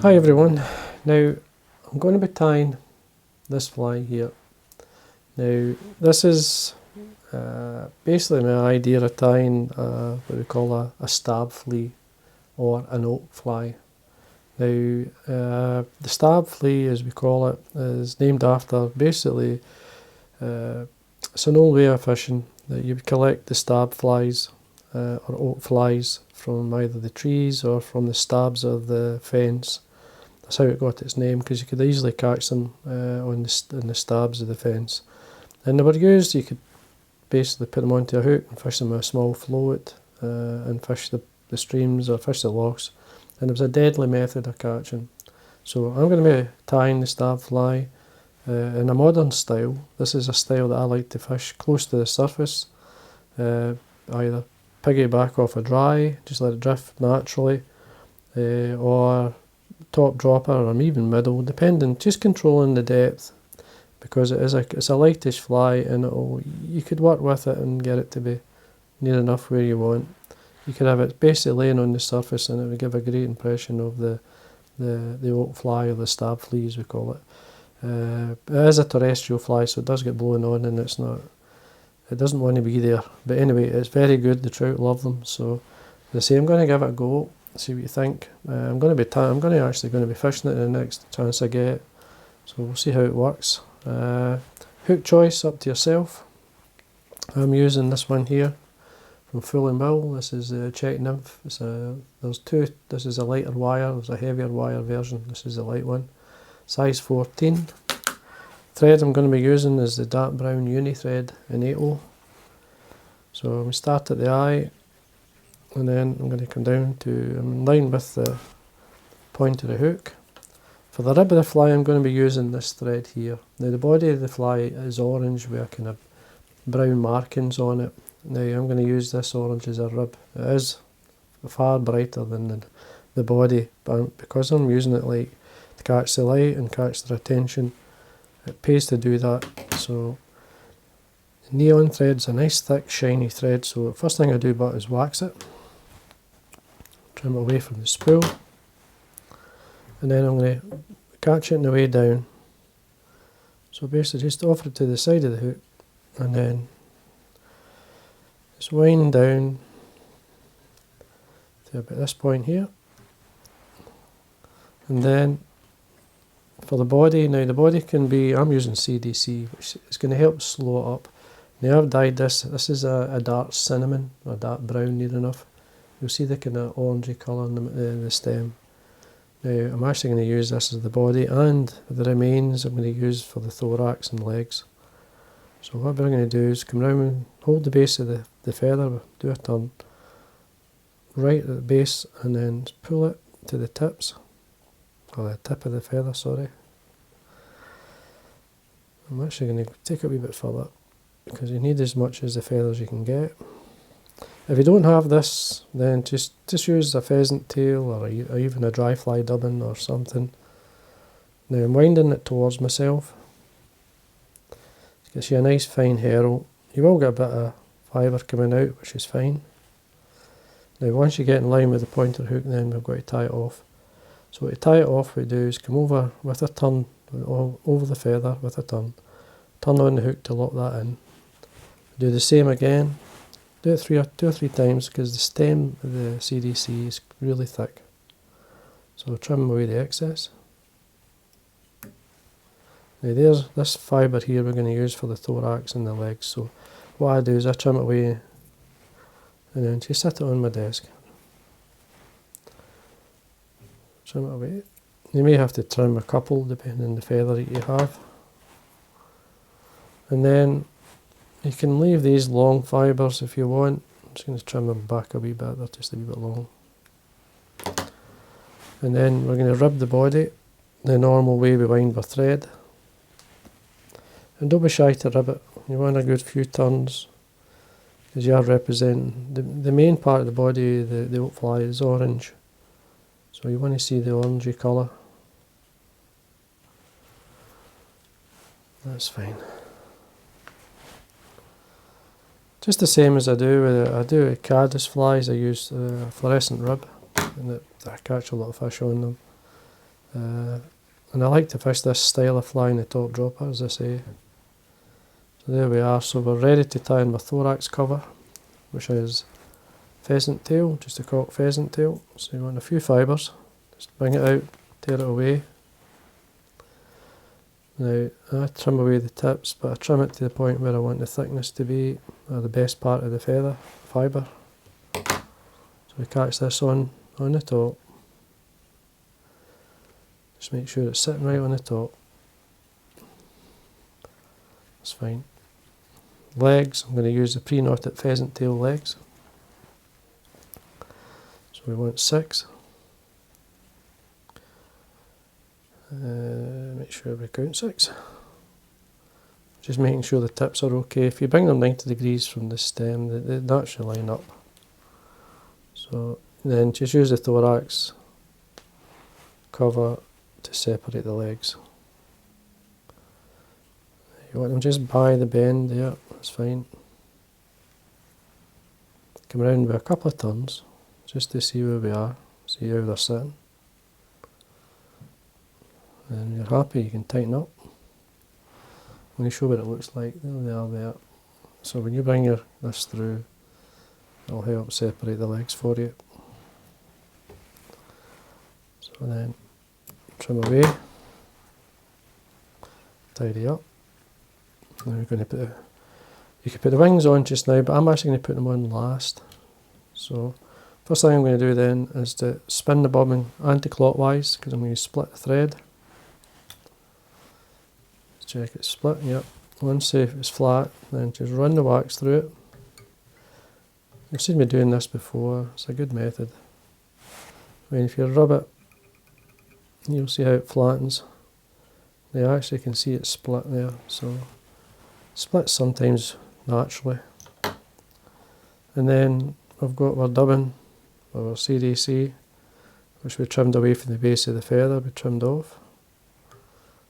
Hi everyone, now I'm going to be tying this fly here. Now this is basically my idea of tying what we call a stab flea or an oak fly. Now the stab flea, as we call it, is named after basically it's an old way of fishing that you would collect the stab flies or oak flies from either the trees or from the stabs of the fence. That's how it got its name, because you could easily catch them on the stabs of the fence. And they were used, you could basically put them onto a hook and fish them with a small float and fish the streams or fish the lochs. And it was a deadly method of catching. So I'm going to be tying the stab fly in a modern style. This is a style that I like to fish close to the surface, either piggyback off a dry, just let it drift naturally, or top dropper or even middle, depending, just controlling the depth, because it's a lightish fly and you could work with it and get it to be near enough where you want. You could have it basically laying on the surface and it would give a great impression of the oak fly, or the stab flea as we call it. It is a terrestrial fly, so it does get blown on and it doesn't want to be there. But anyway, it's very good, the trout love them. So as I say, I'm going to give it a go, see what you think. I'm going to actually be fishing it the next chance I get, so we'll see how it works. Hook choice up to yourself. I'm using this one here from Flea. This is the Czech Nymph. There's two. This is a lighter wire, there's a heavier wire version. This is the light one, size 14. Thread I'm going to be using is the dark brown uni thread in 8/0. So we start at the eye, and then I'm going to come down to, I'm in line with the point of the hook. For the rib of the fly, I'm going to be using this thread here. Now the body of the fly is orange with kind of brown markings on it. Now I'm going to use this orange as a rib. It is far brighter than the body, but because I'm using it like to catch the light and catch their attention, it pays to do that. So the neon thread's a nice thick shiny thread, so the first thing I do but is wax it. Trim it away from the spool, and then I'm going to catch it on the way down. So basically just offer it to the side of the hook and then just wind down to about this point here. And then for the body, now the body can be, I'm using CDC, which is going to help slow it up. Now I've dyed this is a dark cinnamon, or dark brown near enough. You'll see the kind of orangey colour in the stem. Now I'm actually going to use this as the body, and the remains I'm going to use for the thorax and legs. So what we're going to do is come round and hold the base of the feather, do a turn right at the base, and then pull it to the tips, or the tip of the feather, sorry. I'm actually going to take it a wee bit further, because you need as much as the feathers you can get. If you don't have this, then just use a pheasant tail or even a dry fly dubbing or something. Now I'm winding it towards myself. It gives you a nice fine herald. You will get a bit of fibre coming out, which is fine. Now once you get in line with the pointer hook, then we've got to tie it off. So to tie it off, what we do is come over with a turn, over the feather with a turn on the hook to lock that in. Do the same again. Do it two or three times, because the stem of the CDC is really thick. So trim away the excess. Now there's this fibre here we're going to use for the thorax and the legs. So what I do is I trim it away and then just set it on my desk. Trim it away. You may have to trim a couple depending on the feather that you have. And then you can leave these long fibres if you want. I'm just going to trim them back a wee bit, they're just a wee bit long. And then we're going to rib the body the normal way we wind our thread. And don't be shy to rib it. You want a good few turns, because you are representing the main part of the body, the oak fly, is orange. So you want to see the orangey colour. That's fine. Just the same as I do with caddis flies. I use fluorescent rib, and I catch a lot of fish on them. And I like to fish this style of fly in the top dropper, as I say. So there we are, so we're ready to tie in my thorax cover, which is pheasant tail, just a cocked pheasant tail. So you want a few fibres, just bring it out, tear it away. Now I trim away the tips, but I trim it to the point where I want the thickness to be, or the best part of the feather, fibre. So we catch this on the top. Just make sure it's sitting right on the top. That's fine. Legs, I'm going to use the pre-knotted pheasant tail legs. So we want 6. Make sure we count 6. Just making sure the tips are okay. If you bring them 90 degrees from the stem, they naturally line up. So then just use the thorax cover to separate the legs. You want them just by the bend there, that's fine. Come around with a couple of turns just to see where we are, see how they're sitting. And when you're happy, you can tighten up. I'm going to show what it looks like. There they are there. So when you bring this through, it'll help separate the legs for you. So then trim away, tidy up. Now we're going to you can put the wings on just now, but I'm actually going to put them on last. So first thing I'm going to do then is to spin the bobbin anti-clockwise, because I'm going to split the thread. Let's check it's split, yep. Once it's flat, then just run the wax through it. You've seen me doing this before, it's a good method. I mean, if you rub it, you'll see how it flattens. You actually can see it split there, so splits sometimes naturally. And then we've got our dubbing, our CDC, which we trimmed away from the base of the feather, we trimmed off.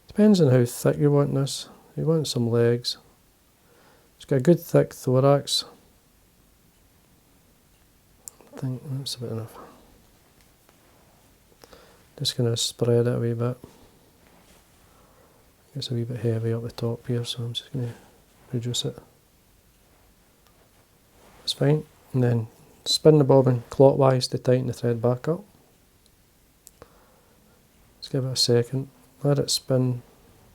Depends on how thick you want this. You want some legs. It's got a good thick thorax. I think that's about enough. Just going to spread it a wee bit. It's a wee bit heavy up the top here, so I'm just going to reduce it. It's fine. And then spin the bobbin clockwise to tighten the thread back up. Let's give it a second. Let it spin,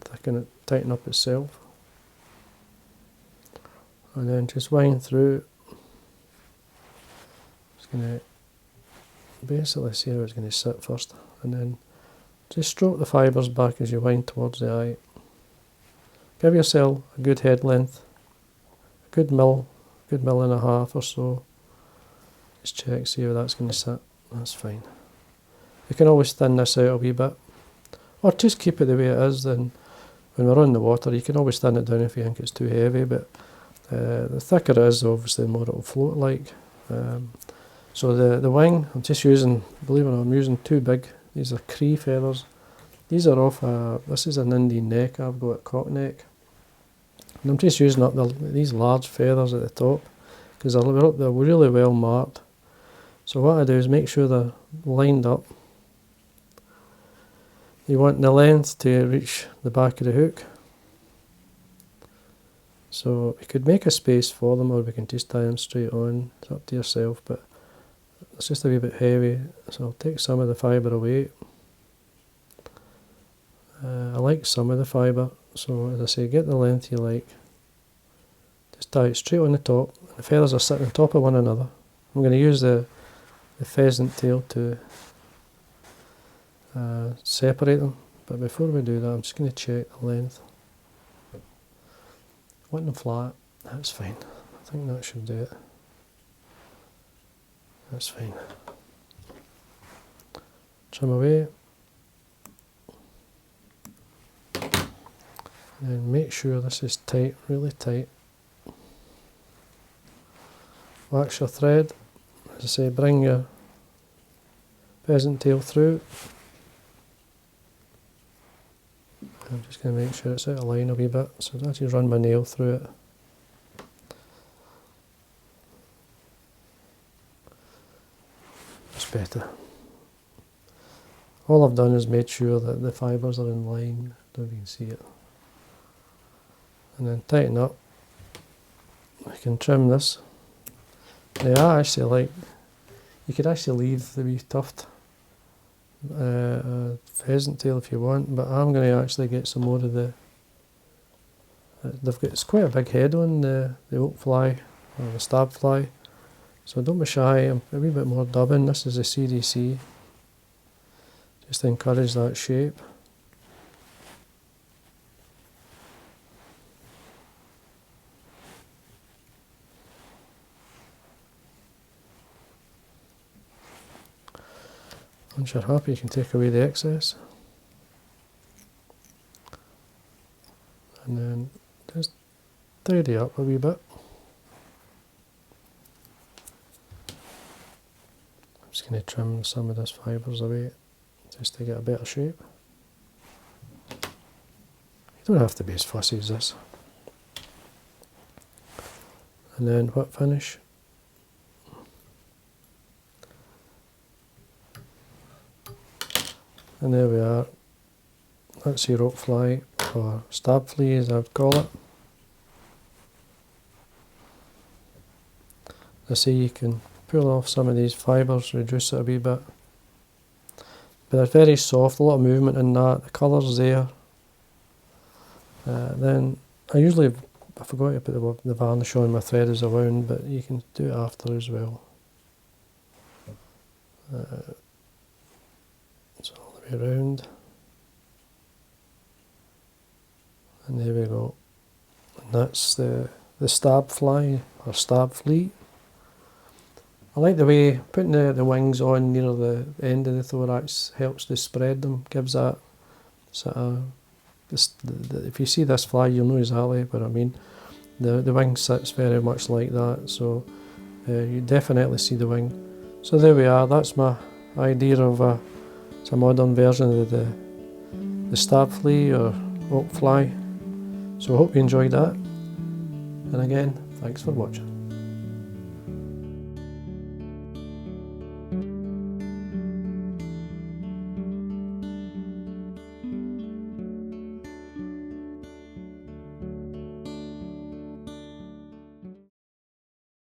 thicken it, tighten up itself. And then just wind through. Just going to basically see how it's going to sit first. And then just stroke the fibres back as you wind towards the eye. Give yourself a good head length, a good mil and a half or so. Just check, see how that's going to sit. That's fine. You can always thin this out a wee bit, or just keep it the way it is. Then when we're on the water, you can always thin it down if you think it's too heavy, but the thicker it is, obviously the more it will float like. So the wing, I'm just using, believe it or not, I'm using 2 big. These are Cree feathers. These are off this is an Indian neck, I've got a cock neck. And I'm just using up these large feathers at the top, because they're really well marked. So what I do is make sure they're lined up. You want the length to reach the back of the hook. So we could make a space for them, or we can just tie them straight on. It's up to yourself, but it's just a wee bit heavy, so I'll take some of the fibre away. I like some of the fibre, so as I say, get the length you like. Just tie it straight on the top. The feathers are sitting on top of one another. I'm going to use the pheasant tail to separate them, but before we do that, I'm just going to check the length. Want them flat, that's fine. I think that should do it. That's fine. Trim away. And make sure this is tight, really tight. Wax your thread. As I say, bring your pheasant tail through. I'm just going to make sure it's out of line a wee bit, so I actually run my nail through it. It's better. all I've done is made sure that the fibres are in line. Don't know if you can see it. And then tighten up. I can trim this. Now I actually like, you could actually leave the wee tuft pheasant tail if you want, but I'm going to actually get some more of the, it's quite a big head on the oak fly, or the stab fly, so don't be shy, I'm a wee bit more dubbing. This is a CDC, just to encourage that shape. Once you're happy, you can take away the excess. And then just tidy up a wee bit. I'm just going to trim some of this fibres away just to get a better shape. You don't have to be as fussy as this. And then whip finish. And there we are. That's your oak fly, or stab flea as I would call it. I see you can pull off some of these fibres, reduce it a wee bit. But it's very soft, a lot of movement in that, the colour's there. Then I usually, I forgot to put the varnish on my thread as a wound, but you can do it after as well. So all the way around. And there we go. And that's the stab fly, or stab flea. I like the way putting the wings on near the end of the thorax helps to spread them, gives that sort of, if you see this fly you'll know exactly what I mean. The wing sits very much like that, so you definitely see the wing. So there we are, that's my idea of it's a modern version of the stab flea or oak fly. So I hope you enjoyed that, and again, thanks for watching.